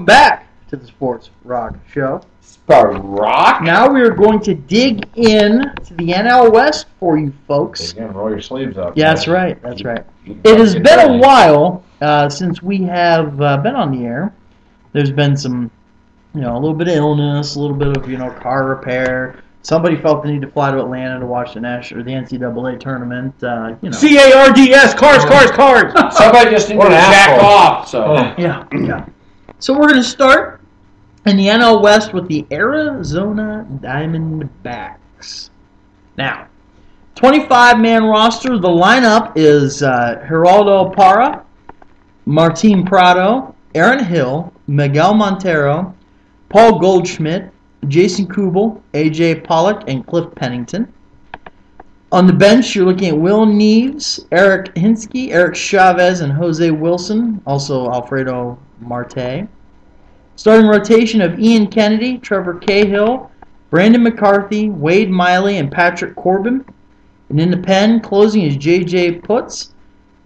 Welcome back to the Sports Rock Show. Rock. Now we are going to dig in to the NL West for you folks. Again, roll your sleeves up. Yeah, that's right. That's right. It has been a while since we have been on the air. There's been some, a little bit of illness, a little bit of, car repair. Somebody felt the need to fly to Atlanta to watch the NCAA tournament. CARDS, cars. Somebody just needed to jack off. So Yeah. So we're going to start in the NL West with the Arizona Diamondbacks. Now, 25-man roster. The lineup is Geraldo Parra, Martin Prado, Aaron Hill, Miguel Montero, Paul Goldschmidt, Jason Kubel, A.J. Pollock, and Cliff Pennington. On the bench, you're looking at Will Neves, Eric Hinsky, Eric Chavez, and Jose Wilson, also Alfredo Marte. Starting rotation of Ian Kennedy, Trevor Cahill, Brandon McCarthy, Wade Miley, and Patrick Corbin. And in the pen, closing is J.J. Putz,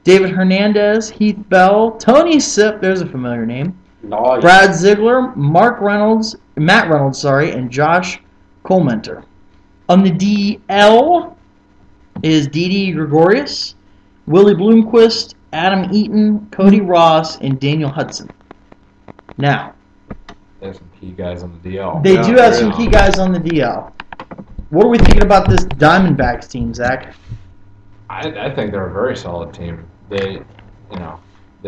David Hernandez, Heath Bell, Tony Sipp, there's a familiar name, nice. Brad Ziegler, Matt Reynolds, and Josh Colmenter. On the DL is Didi Gregorius, Willie Bloomquist, Adam Eaton, Cody Ross, and Daniel Hudson. Now, they have some key guys on the DL. They do have some key guys on the DL. What are we thinking about this Diamondbacks team, Zach? I think they're a very solid team. They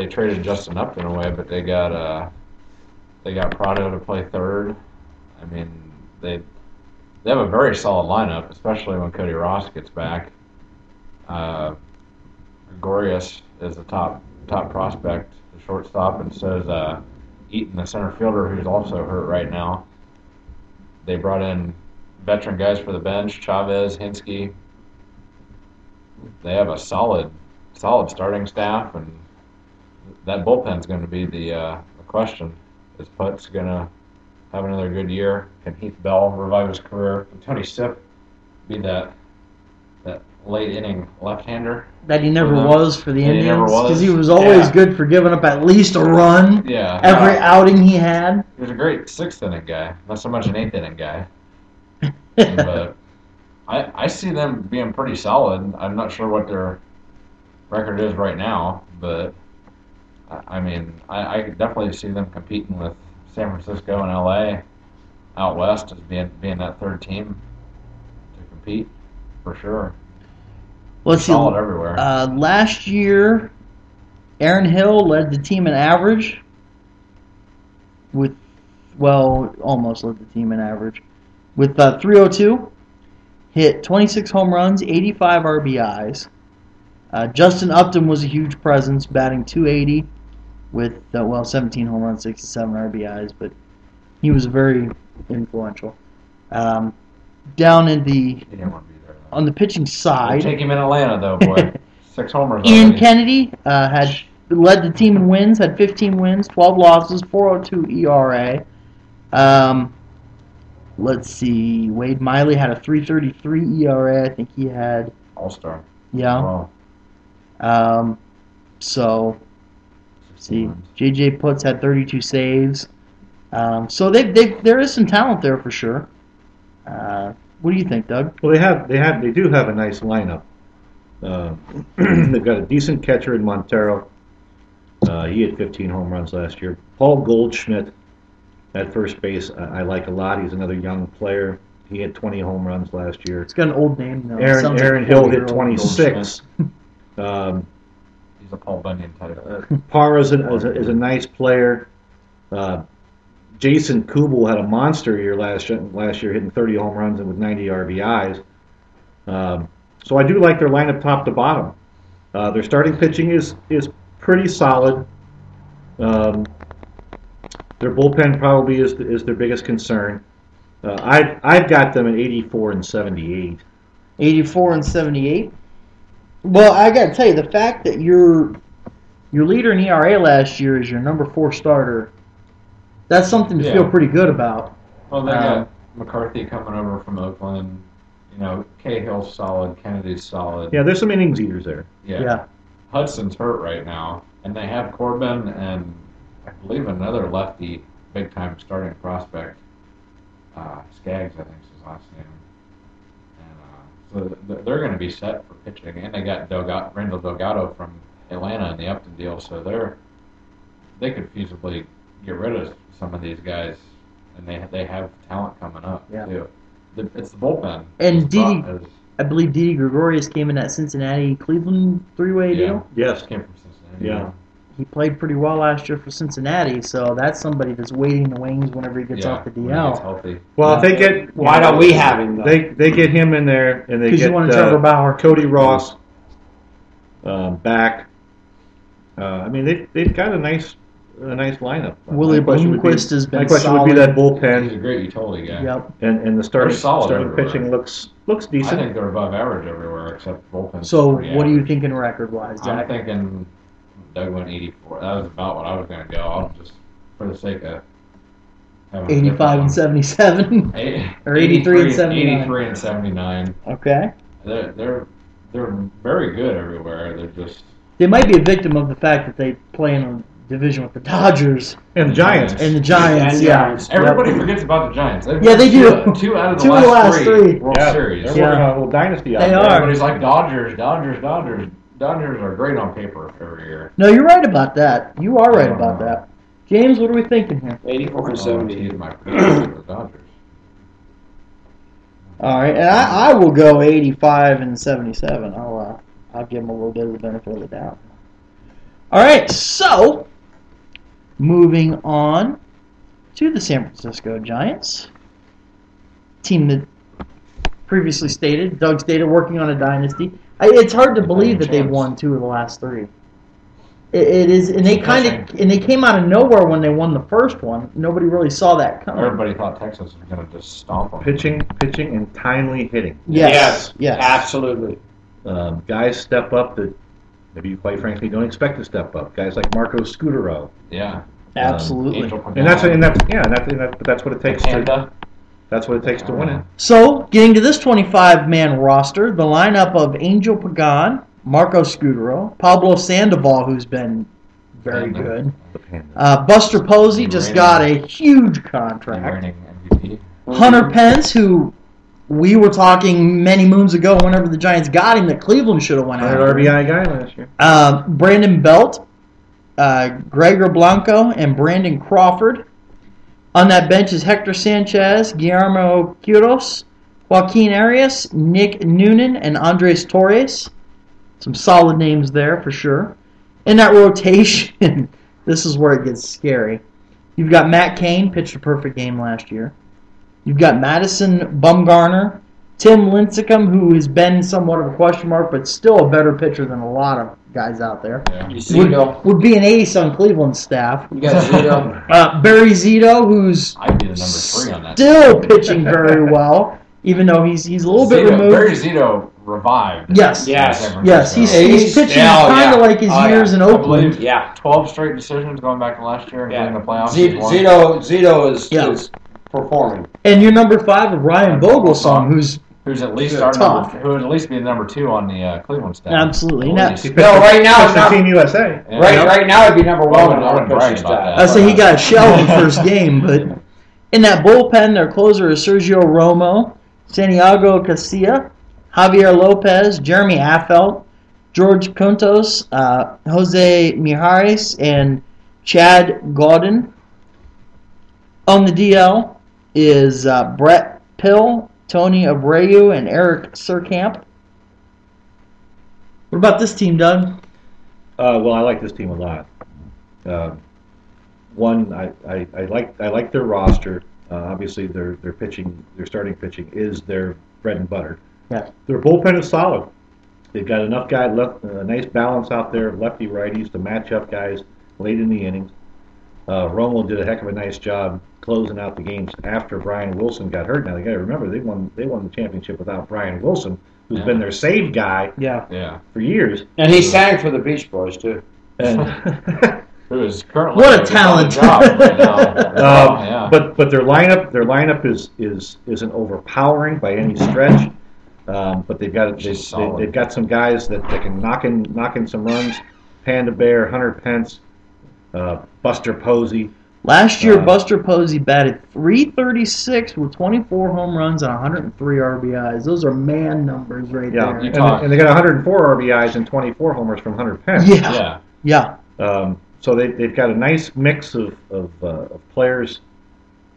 traded Justin Upton away, but they got Prado to play third. I mean, they have a very solid lineup, especially when Cody Ross gets back. Gregorius is the top prospect, the shortstop, and so is Eaton, the center fielder, who's also hurt right now. They brought in veteran guys for the bench, Chavez, Hinsky. They have a solid starting staff, and that bullpen's going to be the question. Is Putz going to have another good year? Can Heath Bell revive his career? Can Tony Sipp be that late inning left-hander that he never was for the Indians? Because he was always good for giving up at least a run every outing he had. He was a great sixth inning guy, not so much an eighth inning guy. But I see them being pretty solid. I'm not sure what their record is right now, but I mean, I definitely see them competing with San Francisco and LA out west as being that third team to compete for sure. Let's see. Solid everywhere. Last year, Aaron Hill led the team in average. Almost led the team in average. With 302, hit 26 home runs, 85 RBIs. Justin Upton was a huge presence, batting .280 with 17 home runs, 67 RBIs, but he was very influential. Down in He didn't want to be there, though. on the pitching side, Take him in Atlanta, though, boy. 6 homers. Ian already. Kennedy had led the team in wins, had 15 wins, 12 losses, 4.02 ERA. Let's see, Wade Miley had a 3.33 ERA. I think he had All-Star. yeah. Wow. So see, J.J. Putz had 32 saves. So there is some talent there for sure. What do you think, Doug? Well, they do have a nice lineup. They've got a decent catcher in Montero. He had 15 home runs last year. Paul Goldschmidt at first base, I like a lot. He's another young player. He had 20 home runs last year. It's got an old name now. Aaron Hill hit 26. He's a Paul Bunyan type. Parra is a nice player. Jason Kubel had a monster year last year, hitting 30 home runs and with 90 RBIs. So I do like their lineup top to bottom. Their starting pitching is pretty solid. Their bullpen probably is their biggest concern. I've got them at 84 and 78. 84 and 78. Well, I got to tell you, the fact that your leader in ERA last year is your number 4 starter, that's something to feel pretty good about. Well, they got McCarthy coming over from Oakland. Cahill's solid, Kennedy's solid. Yeah, there's some innings eaters there. Yeah. Hudson's hurt right now, and they have Corbin and I believe another lefty big time starting prospect. Skaggs, I think is his last name. And so they're going to be set for pitching, and they got Randall Delgado from Atlanta in the Upton deal, so they could feasibly get rid of some of these guys, and they have talent coming up too. It's the bullpen. And I believe Didi Gregorius came in that Cincinnati-Cleveland three-way deal. Yes. Came from Cincinnati. Yeah. He played pretty well last year for Cincinnati, so that's somebody that's waiting in the wings whenever he gets off the when he DL. gets healthy. Well, if they get Why don't we have him, though? they get him in there and they Because get you want Trevor Bauer. Cody Ross back. I mean, they've got a nice lineup. Willie My question would be- Bloomquist has been My question solid. would be that He's bullpen a great utility guy. Yep. and the starting solid everywhere. pitching looks I decent. think they're above average everywhere except bullpen. So what are you thinking record-wise, I'm Zach? thinking Doug went 84. That was about what I was going to go. I'll just, for the sake of having a 85 and different 77. one. Or 83 and 79. 83 and 79. Okay. They're very good everywhere. They're just They might be a victim of the fact that they play in a division with the Dodgers And the Giants. and the Giants. And Yeah. Giants. everybody forgets about the Giants. They've Yeah, they won do. Two out of the Two of the last last three three. World Series. They're Yeah. working on a little dynasty out They there. are. Everybody's like Dodgers. Dodgers are great on paper every year. No, you're right about that. You are right about that. James, what are we thinking here? 84 and Oh, 70. geez, my prediction for the Dodgers. All right, and I will go 85 and 77. I'll give them a little bit of the benefit of the doubt. All right, so moving on to the San Francisco Giants, team that previously stated, Doug stated, working on a dynasty. It's hard to believe that they've won 2 of the last 3. It is, and they they came out of nowhere when they won the first one. Nobody really saw that coming. Everybody thought Texas was going to just stomp them. Pitching, and timely hitting. Yes. Absolutely. Guys step up that maybe you quite frankly don't expect to step up. Guys like Marco Scutaro. Yeah. Absolutely. Angel And that's but that's what it takes to Panda. that's what it takes to win it. So, getting to this 25-man roster, the lineup of Angel Pagan, Marco Scutaro, Pablo Sandoval, who's been very good, The Panda. Buster Posey just got a huge And contract, reigning MVP. Hunter Pence, who we were talking many moons ago whenever the Giants got him that Cleveland should have went That after. RBI guy last year. Brandon Belt, Gregor Blanco, and Brandon Crawford. On that bench is Hector Sanchez, Guillermo Quiros, Joaquin Arias, Nick Noonan, and Andres Torres. Some solid names there for sure. In that rotation, this is where it gets scary. You've got Matt Cain, pitched a perfect game last year. You've got Madison Bumgarner, Tim Lincecum, who has been somewhat of a question mark, but still a better pitcher than a lot of guys out there. Yeah. Zito. Would be an ace on Cleveland staff. You got Zito. Barry Zito, who's I'd be the number 3 on that. still pitching very well, even though he's a little bit removed. Barry Zito revived. Yes. Yes. Yes, he's pitching Yeah, kind of yeah. like his Oh, years yeah. in I Oakland. believe Yeah. 12 straight decisions going back to last year, including Yeah. the playoffs. he's won. Zito is performing. And your number 5 of Ryan Vogelsong, who's Who's at least Tough. who would at least be the number 2 on the Cleveland staff. absolutely At not. least. No, right now, Pitched for Team USA. Yeah. Right now, it'd be number 1 on I our wouldn't brag pitching about staff. that. I say he got shelled in the first game, but in that bullpen, their closer is Sergio Romo, Santiago Casilla, Javier Lopez, Jeremy Affeldt, George Contos, Jose Mijares, and Chad Gaudin. On the DL is Brett Pill, Tony Abreu, and Eric Surkamp. What about this team, Doug? Well, I like this team a lot. One, I like their roster. Obviously, their pitching, their starting pitching is their bread and butter. Yeah. Their bullpen is solid. They've got enough guys, nice balance out there, lefty righties to match up guys late in the innings. Romo did a heck of a nice job closing out the games after Brian Wilson got hurt. Now, you got to remember they won the championship without Brian Wilson, who's been their save guy Yeah. for years. And he sang for the Beach Boys, too. And Who is currently What a on the talent. job right now. Yeah. But their lineup isn't overpowering by any stretch. But they've got some guys that can knock in some runs. Panda Bear, Hunter Pence, Buster Posey. Last year, Buster Posey batted .336 with 24 home runs and 103 RBIs. Those are man numbers right Yeah, there. and they got 104 RBIs and 24 homers from Hunter Pence. Yeah. So they've got a nice mix of players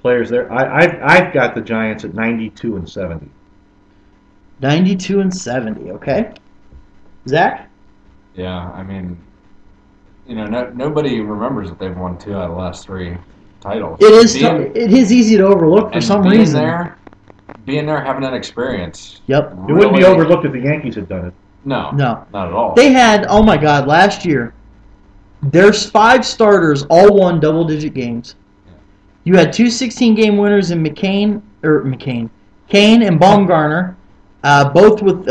there. I've got the Giants at 92 and 70. 92 and 70. Okay. Zach? Yeah, I mean, nobody remembers that they've won 2 out of the last 3 titles. It is easy to overlook for some reason. Being there, having that experience. Yep. It wouldn't be overlooked if the Yankees had done it. No, not at all. They had, oh my God, last year, there's 5 starters all won double-digit games. You had 2 16-game winners in Kane and Baumgartner, both with,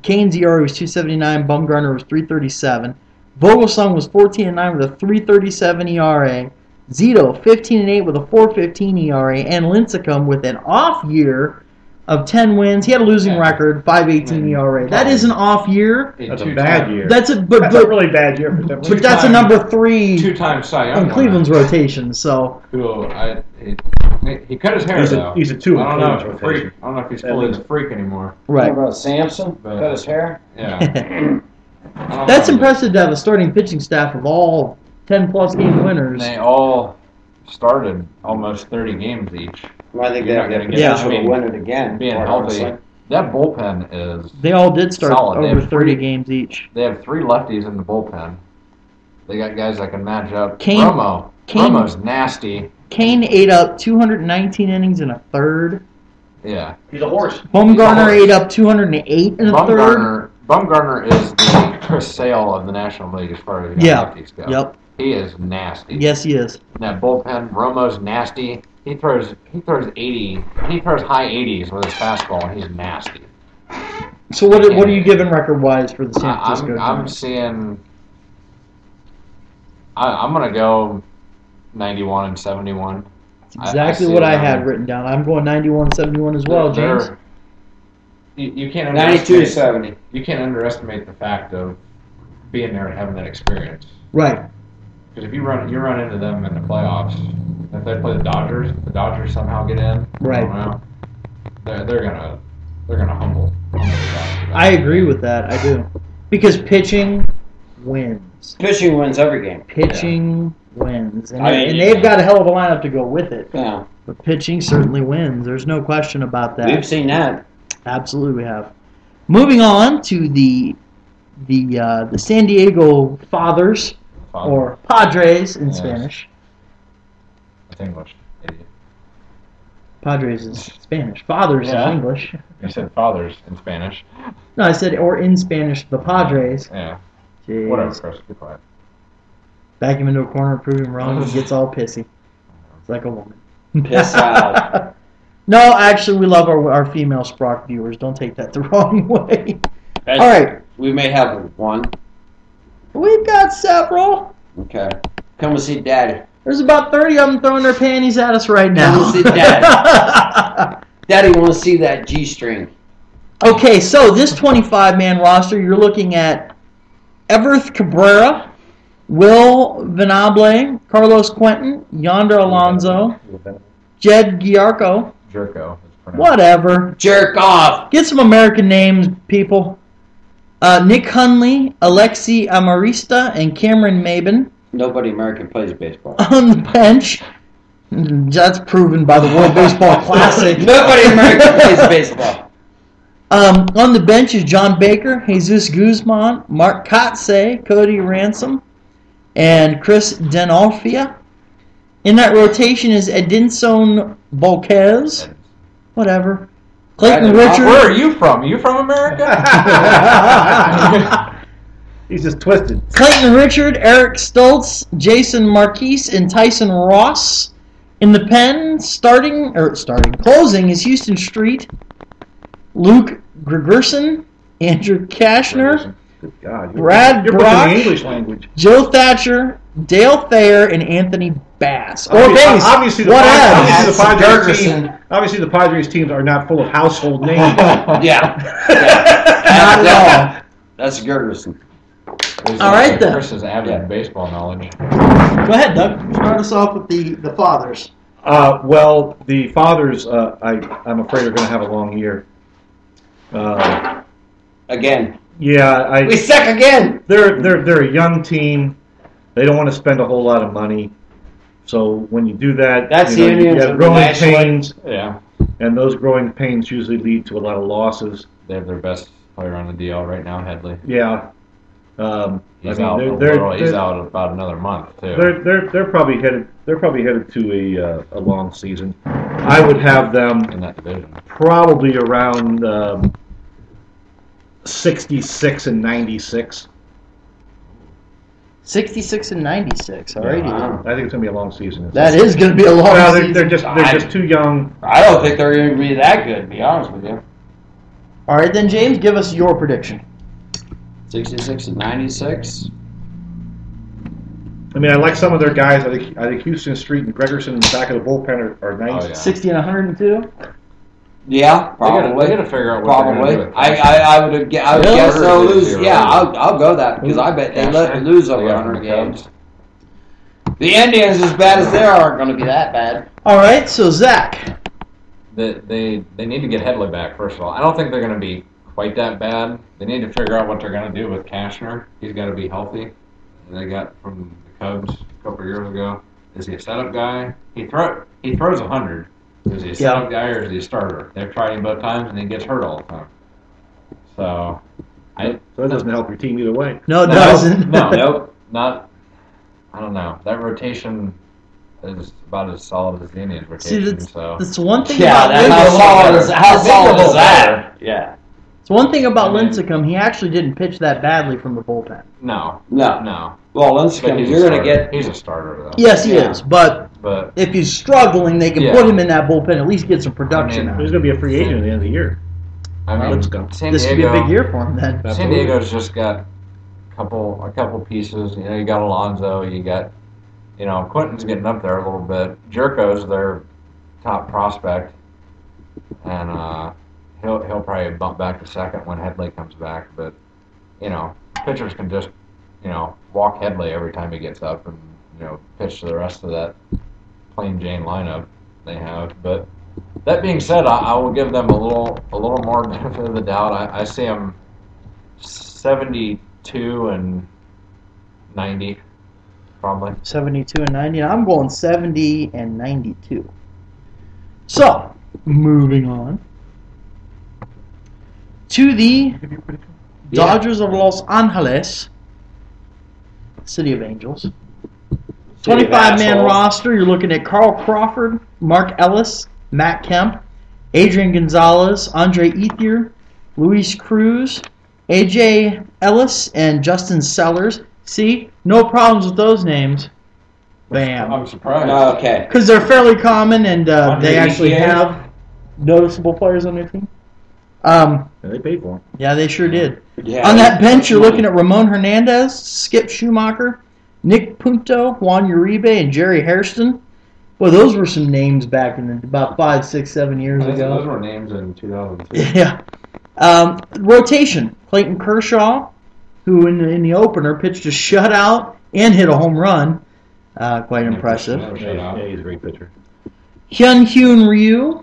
Kane's ERA was 2.79, Baumgartner was 3.37. Vogelsong was 14-9 with a 3.37 ERA. Zito 15-8 with a 4.15 ERA, and Lincecum with an off year of 10 wins. He had a losing record, 5.18 ERA. That is an off year. That's a bad year. That's a really bad year for them. But that's a number 3 2-time Cy Young in Cleveland's rotation. So he cut his hair though. He's a 2 in I don't know Cleveland's if he's rotation. I don't know if he's fully a freak anymore. right. What about Samson? Cut his hair? Yeah. That's impressive to have a starting pitching staff of all 10-plus game winners. They all started almost 30 games each. Well, I think You're they not have the gonna get- potential to win it again. Being quite healthy, honestly. that bullpen is. They all did start Solid. They over have 30 three- games each. They have 3 lefties in the bullpen. They got guys that can match up. Kane- Romo's nasty. Kane ate up 219 innings in a third. Yeah. He's a horse. Baumgartner He's a horse. ate up 208 in a third. Bumgarner is the Chris Sale of the National League as far as lefties go. Yep. He is nasty. Yes, he is. And that bullpen, Romo's nasty. He throws 80. He throws high 80s with his fastball, and he's nasty. So what are you giving record-wise for the San Francisco I'm Giants? seeing. I'm gonna go 91 and 71. That's exactly see what I them. had written down. I'm going 91-71 as well, James. You can't 92 to 70. You can't underestimate the fact of being there and having that experience. Right. Because if you run into them in the playoffs, if they play the Dodgers somehow get in. Right. I don't know, they're gonna humble the Dodgers. I agree with that. I do. Because pitching wins. Pitching wins every game. Pitching wins. And, I mean, and they've got a hell of a lineup to go with it. Yeah. But pitching certainly wins. There's no question about that. We've seen that. Absolutely we have. Moving on to the San Diego Fathers, or Padres in Yes. Spanish. That's English. Idiot. Padres is Spanish. Fathers Yeah. is English. You said fathers in Spanish. No, I said, or in Spanish, the Padres. Yeah. Jeez. Whatever, Chris. Be quiet. Back him into a corner, prove him wrong, he gets all pissy. It's like a woman. Piss out. No, actually, we love our female Sprock viewers. Don't take that the wrong way. All right. We may have one. We've got several. Okay. Come and see Daddy. There's about 30 of them throwing their panties at us right now. Come and see Daddy. Daddy wants to see that G-string. Okay, so this 25-man roster, you're looking at Everth Cabrera, Will Venable, Carlos Quentin, Yonder Alonso, Jed Giarco, Jerko. It's pronounced. whatever. Jerk off. Get some American names, people. Nick Hundley, Alexi Amarista, and Cameron Maben. Nobody American plays baseball. On the bench, that's proven by the World Baseball Classic. Nobody American plays baseball. On the bench is John Baker, Jesus Guzman, Mark Kotze, Cody Ransom, and Chris Denolfia. In that rotation is Edinson Volquez, whatever. Clayton Richard. Where are you from? Are you from America? He's just twisted. Clayton Richard, Eric Stoltz, Jason Marquise, and Tyson Ross. In the pen, closing is Houston Street, Luke Gregerson, Andrew Kashner, Good God. Brad You're Brock, the English language. Joe Thatcher, Dale Thayer, and Anthony Bass. Or Bass. Obviously, obviously the Padres teams are not full of household names. Yeah. Not at all. That's Gergerson. All right, then. Chris's avid Yeah. baseball knowledge. Go ahead, Doug. Start us off with the fathers. Well, the fathers, I'm afraid, are going to have a long year. Again. Yeah, We suck again. they're a young team. They don't want to spend a whole lot of money. So when you do that, That's you the Indians have of the growing National League. pains, Yeah, and those growing pains usually lead to a lot of losses. they have their best player on the DL right now, Headley. Yeah. He's I out. mean, He's out about another month too. they're probably headed to a long season. I would have them in that division. probably around 66 and 96. 66 and 96. Alrighty. Wow. I think it's gonna be a long season. That is going to be a long Well, season. they're just too young. I don't think they're going to be that good, to be honest with you. All right, then, James, give us your prediction. 66 and 96. I mean, I like some of their guys. I think Houston Street and Gregerson in the back of the bullpen are nice. Oh, yeah. 60 and 102. Yeah, probably. They gotta figure out what they're Probably. gonna do with I would Really? guess they'll Really? lose. Yeah, I'll go that because I bet they lose over They got 100 the games. Cubs. The Indians, as bad as they are, aren't going to be that bad. All right, so Zach. They need to get Headley back, first of all. I don't think they're going to be quite that bad. They need to figure out what they're going to do with Cashner. He's got to be healthy. They got from the Cubs a couple of years ago. Is he a setup guy? He throws 100. Is he a setup guy or is he a starter? They've tried him both times and he gets hurt all the time. So So that doesn't help your team either way. No, it doesn't. No, nope, not. I don't know. That rotation is about as solid as the Indians' See, rotation. that's, So that's one thing Yeah, about how Lincecum. solid is Lincecum that? Yeah. It's one thing about I mean- Lincecum. He actually didn't pitch that badly from the bullpen. no. No. Well, But Lincecum, he's a you're going to starter. get. He's a starter though. Yes, he Yeah. is. But But if he's struggling, they can Yeah. put him in that bullpen. At least get some production I mean, out. He's going to be a free agent at the end of the year. I mean, Lincecum. San This could be a Diego. big year for him then. San Absolutely. Diego's just got a couple pieces. You know, you got Alonso. You got, Quentin's getting up there a little bit. Jerko's their top prospect, and he'll probably bump back to second when Headley comes back. But pitchers can just walk Headley every time he gets up and pitch to the rest of that plain Jane lineup they have. But that being said, I will give them a little more benefit of the doubt. I see them 72 and 90, probably. 72 and 90. I'm going 70 and 92. So, moving on to the Dodgers of Los Angeles, City of Angels. 25-man roster. You're looking at Carl Crawford, Mark Ellis, Matt Kemp, Adrian Gonzalez, Andre Ethier, Luis Cruz, AJ Ellis, and Justin Sellers. See, no problems with those names. Bam. I'm surprised. Okay. Because they're fairly common and Andre they actually Ethier. have noticeable players on their team. Yeah, they paid for him. Yeah, they sure did. Yeah. On that bench, you're looking at Ramon Hernandez, Skip Schumacher, Nick Punto, Juan Uribe, and Jerry Hairston. Well, those were some names back in about 5, 6, 7 years Those ago. were names in 2002. Yeah. Rotation: Clayton Kershaw, who in the opener pitched a shutout and hit a home run. Quite impressive. Yeah, he's a great pitcher. Hyun Ryu.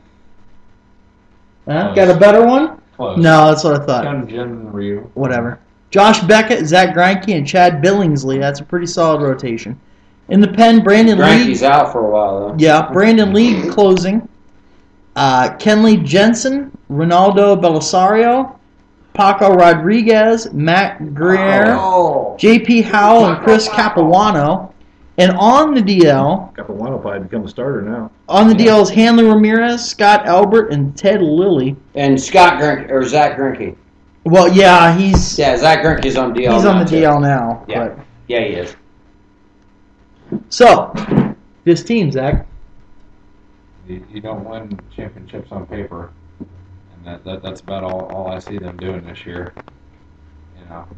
Got a better one? Close. No, that's what I thought. Hyunjin Ryu. Whatever. Josh Beckett, Zach Greinke, and Chad Billingsley. That's a pretty solid rotation. In the pen, Brandon Lee. Greinke's out for a while, though. Yeah, Brandon Lee closing. Kenley Jensen, Ronaldo Belisario, Paco Rodriguez, Matt Greer, Oh. J.P. Howell, and Chris Capuano. And on the DL, Capuano probably become a starter now. DL is Hanley Ramirez, Scott Albert, and Ted Lilly. And Scott Greinke, or Zach Greinke. Well, yeah, he's Yeah, Zach Greinke's on DL. on now, the too. DL now. Yeah. Yeah, he is. So, this team, Zach. You don't win championships on paper, and that's about all I see them doing this year.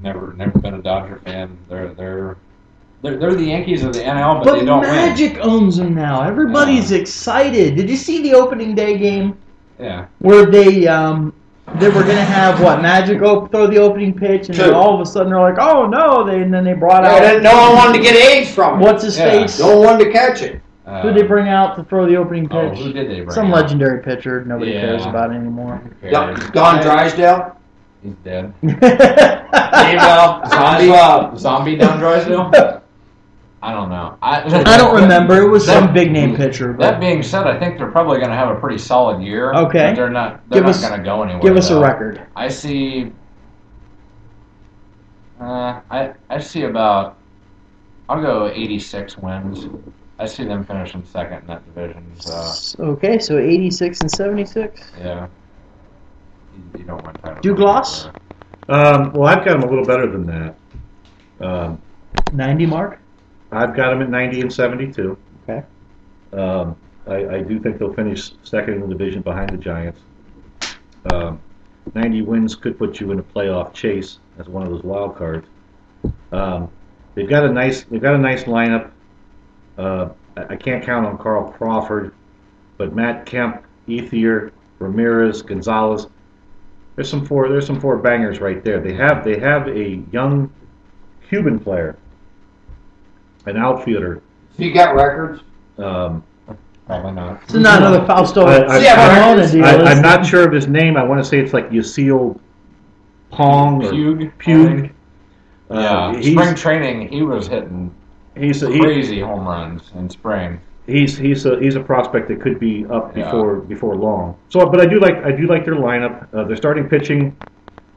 Never been a Dodger fan. They're the Yankees of the NL, but they don't Magic owns them now. Everybody's excited. Did you see the opening day game win. Yeah. where they they were gonna have Magic throw the opening pitch, and then True. all of a sudden they're like, oh no, and then they brought No, out no one wanted to get AIDS from it. what's his Yeah. face? No one wanted to catch it. Who did they bring out to throw the opening Oh, pitch? who did they bring Some out? legendary pitcher nobody Yeah. cares about anymore. Who cares? Don Drysdale. He's dead. There you go. Zombie down Drysdale? I don't know. I don't remember. It was some big name pitcher. That But being said, I think they're probably going to have a pretty solid year. Okay. But they're not Give going us- to go anywhere. give us a though. record. I see. I see about. I'll go 86 wins. I see them finishing second in that division. So Okay, so 86 and 76. yeah. You don't want title. Douglas? Well, I've got them a little better than that. 90 mark. I've got them at 90 and 72. Okay. I do think they'll finish second in the division behind the Giants. 90 wins could put you in a playoff chase as one of those wild cards. They've got a nice lineup. I can't count on Carl Crawford, but Matt Kemp, Ethier, Ramirez, Gonzalez. There's some four bangers right there. They have a young Cuban player, an outfielder. So you got records? Probably not. It's not another Fausto Yeah, deal. I'm not sure of his name. I want to say it's like Yasiel Pong or Pugue. Uh, Yeah. Spring training, he was hitting He's crazy home runs in spring. he's a prospect that could be up Yeah. before long. So, but I do like their lineup. Their starting pitching,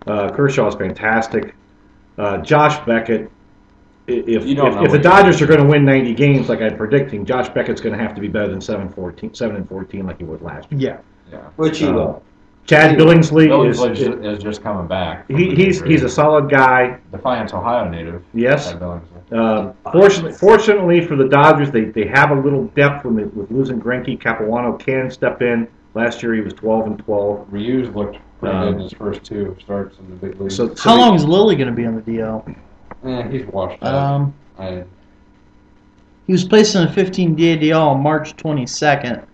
Kershaw's fantastic. Josh Beckett. If the Dodgers are going to win 90 games like I'm predicting, Josh Beckett's going to have to be better than 7-14 like he was last year. Yeah. Yeah. Which he will. Chad Billingsley Billingsley is just coming back. he's a solid guy. Defiance, Ohio native. Yes. Chad Billingsley. Fortunately for the Dodgers, they have a little depth with losing Greinke. Capuano can step in. Last year he was 12-12. Ryu's looked pretty good in his first two starts in the big leagues. So How long is Lilly going to be on the DL? He's washed out. He was placed on a 15-day DL on March 22nd,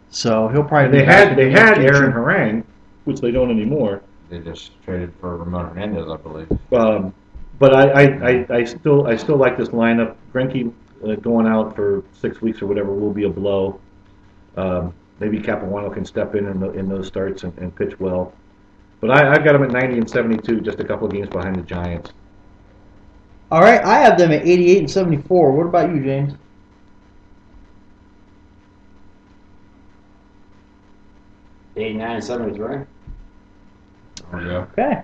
so he'll probably. They be back had in the near future. Aaron Harang, which they don't anymore. They just traded for Ramon Hernandez, I believe. But I still like this lineup. Greinke going out for 6 weeks or whatever will be a blow. Maybe Capuano can step in those starts and pitch well. But I've got them at 90 and 72, just a couple of games behind the Giants. All right, I have them at 88 and 74. What about you, James? '89, '73. There we go. Okay.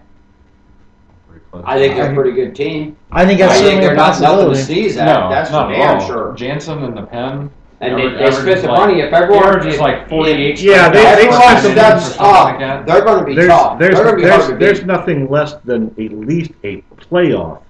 Pretty close. I think they're a pretty good team. I think that's I think certainly a they're not nothing to possibility. sneeze at. No, That's not for at damn all. sure. Jansen and the pen. And average- they spent the like- money. If everyone averages like 48. Yeah, they everyone spent the steps something like up, that. they're going to be tough. They're going to be hard to There's beat. nothing less than at least a playoff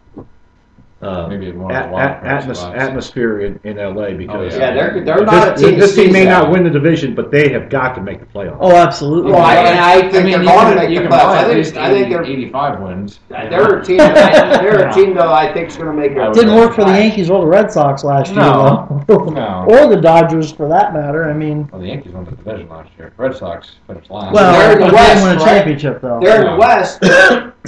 Maybe one of the wild cards spots. atmosphere in LA because Oh, Yeah, they're not a team to this team sneeze may at. not win the division, but they have got to make the playoffs. Oh, absolutely. Well, and I think they're going to make you the can playoffs. buy at I least think they're 85 wins. they're a team. They're a team though. I think is going to make it. Didn't work for the Yankees or the Red Sox last year, No. though. No. Or the Dodgers, for that matter. I mean, Well, the Yankees won the division last year. Red Sox finished last. well, They're in the they West, didn't win a right? championship, though. They're in the West.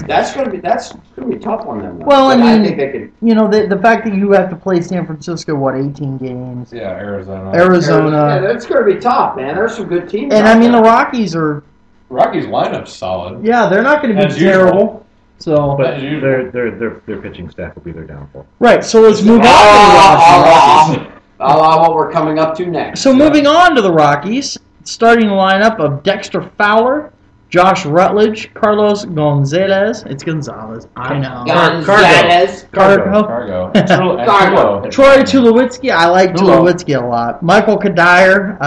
That's going to be a tough on them. Though. Well, I But mean, think they could. You know, the fact that you have to play San Francisco, 18 games? Yeah, Arizona. Arizona. Yeah, that's going to be tough, man. There's some good teams. And out I mean, the there. Rockies are, Rockies lineup's solid. yeah, they're not going to be As usual. terrible. So, But As usual. their pitching staff will be their downfall. right, so let's move on to the Rockies. What we're coming up to next. So moving on to the Rockies, starting the lineup of Dexter Fowler, Josh Rutledge, Carlos Gonzalez. It's Gonzalez, I know. Gonzalez. Cargo. Cargo. Cargo. Troy Tulowitzki, I like Tulo. Tulowitzki a lot. Michael Kadire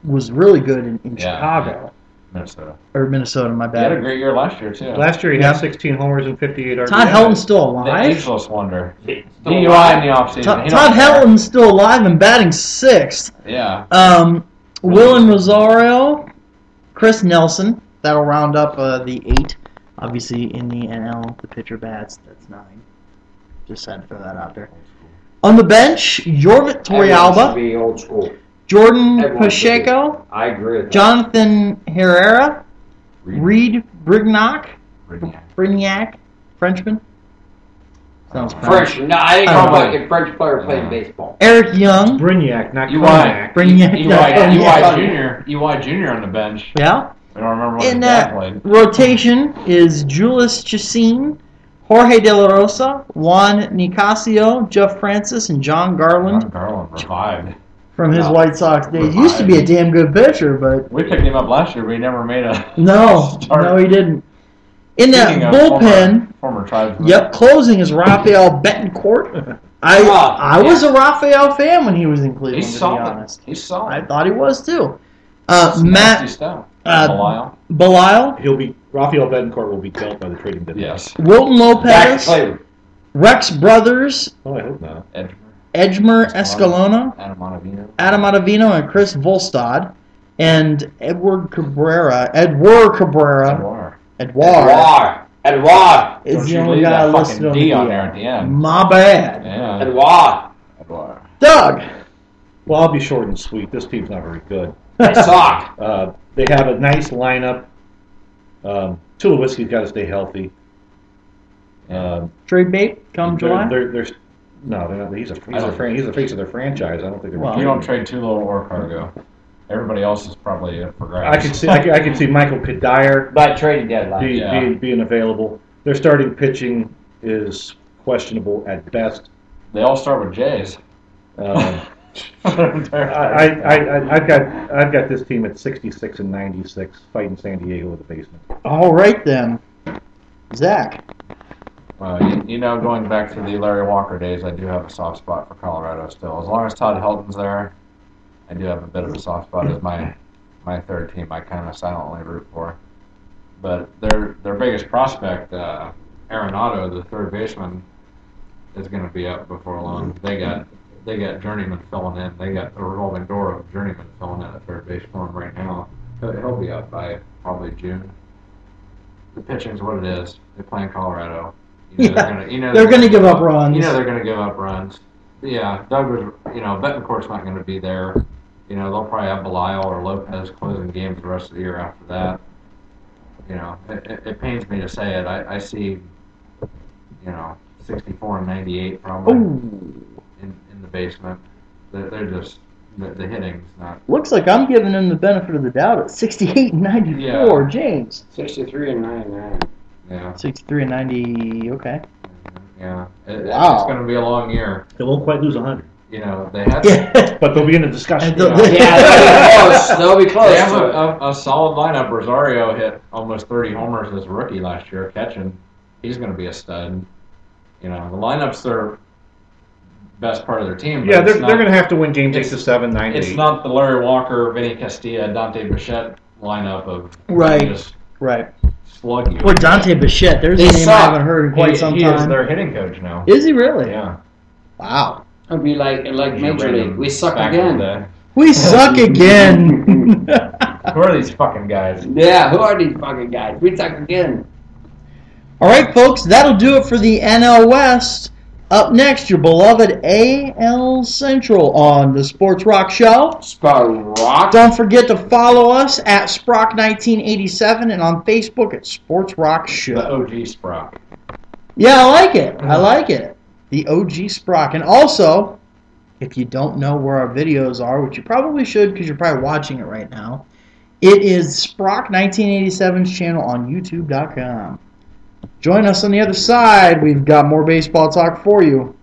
was really good in Yeah. Chicago. Minnesota. Or Minnesota, my He had a bad. great year last year, too. Last year he Yeah. had 16 homers and 58 RBIs. Todd Helton's still The alive. ageless wonder. Still DUI alive. in the offseason. Todd He don't care. Helton's still alive and batting sixth. Yeah. Willen Rosario, Chris Nelson. That'll round up the 8. Obviously, in the NL, the pitcher bats. That's 9. Just had to throw that out there. On the bench, Jorvit Everyone should Torrealba, be old school. Jordan Everyone should be. Pacheco, I agree with that. Jonathan Herrera, Reed Brignac, Brignac. Brignac, Frenchman. Sounds French. No, I didn't know Probably. like a French player playing baseball. Eric Young. Brignac, not EY. Cognac. Brignac. EY Jr. on the bench. Yeah. I don't remember what In his that dad played. rotation is Julius Chassin, Jorge De La Rosa, Juan Nicasio, Jeff Francis, and John Garland John Garland revived. from his Wow. White Sox days. He used to be a damn good pitcher, but We picked him up last year, but he never made a no, start. no, he didn't. In that Speaking of bullpen, former tribesman. yep, closing is Rafael Betancourt. I was a Rafael fan when he was in Cleveland, He's to be solid. honest. He's solid. I thought he was too. Some nasty Matt stuff. uh, Belial. Belial, Rafael Betancourt will be dealt by the trading deadline. Yes. Wilton Back to Lopez, Cleveland. Rex Brothers, Oh, I hope not. Edmer Escalona, Adam Ottavino. Adam Ottavino, and Chris Volstad, and Edward Cabrera Edouard. is Don't the you only leave guy that listed fucking on D the on DL. there at the end. My bad. Yeah. Edouard. Edouard. Doug. Well, I'll be short and sweet. This team's not very good. They suck. They have a nice lineup. Tulowitzki's got to stay healthy. Trade bait come July. They're not. He's the face of their franchise. I don't think they're. Well, You don't trade Tulo or Cargo. Everybody else is probably up for I grabs. could see. I could see Michael Kadire By trading deadline. Yeah. being available. Their starting pitching is questionable at best. They all start with J's. I've got this team at 66 and 96, fighting San Diego with the basement. All right then, Zach. You know, going back to the Larry Walker days, I do have a soft spot for Colorado still. As long as Todd Helton's there, I do have a bit of a soft spot as my third team. I kind of silently root for. But their biggest prospect, Arenado, the third baseman, is going to be up before long. They got journeyman filling in. They got the revolving door of journeyman filling in at third base for him right now. He'll be up by probably June. The pitching's what it is. They play in Colorado. They're gonna give up runs. You know they're going to give up runs. Yeah, Doug was. Betancourt's not going to be there. They'll probably have Belial or Lopez closing games the rest of the year after that. It pains me to say it. I see, 64 and 98 probably in the basement. They're just the hitting's not. Looks like I'm giving him the benefit of the doubt at 68 and 94. Yeah. James. 63 and 99. Yeah. 63 and 90. Okay. Yeah. Wow. It's going to be a long year. They won't quite lose 100, They had. Yeah. but they'll be in a discussion. And Yeah, they'll be close. They have to it. a solid lineup. Rosario hit almost 30 homers as a rookie last year catching. He's going to be a stud. The lineup's their best part of their team. But Yeah, it's they're not- going to have to win games 8-7, 9-8. It's not the Larry Walker, Vinny Castilla, Dante Bichette lineup of Right. just Right. slug you. Or Dante Bichette. There's They a name I suck. haven't heard in quite some He time. is their hitting coach now. Is he really? Yeah. Wow. It'll be like Major League. We suck Back in again. the We suck again. day. Who are these fucking guys? Yeah, who are these fucking guys? We suck again. All right, folks, that'll do it for the NL West. Up next, your beloved AL Central on the Sports Rock Show. Rock. Don't forget to follow us at Sprock1987 and on Facebook at Sports Rock The Show. OG Sprock. Yeah, I like it. I like it. The OG Sprock. And also, if you don't know where our videos are, which you probably should because you're probably watching it right now, it is Sprock1987's channel on YouTube.com. Join us on the other side. We've got more baseball talk for you.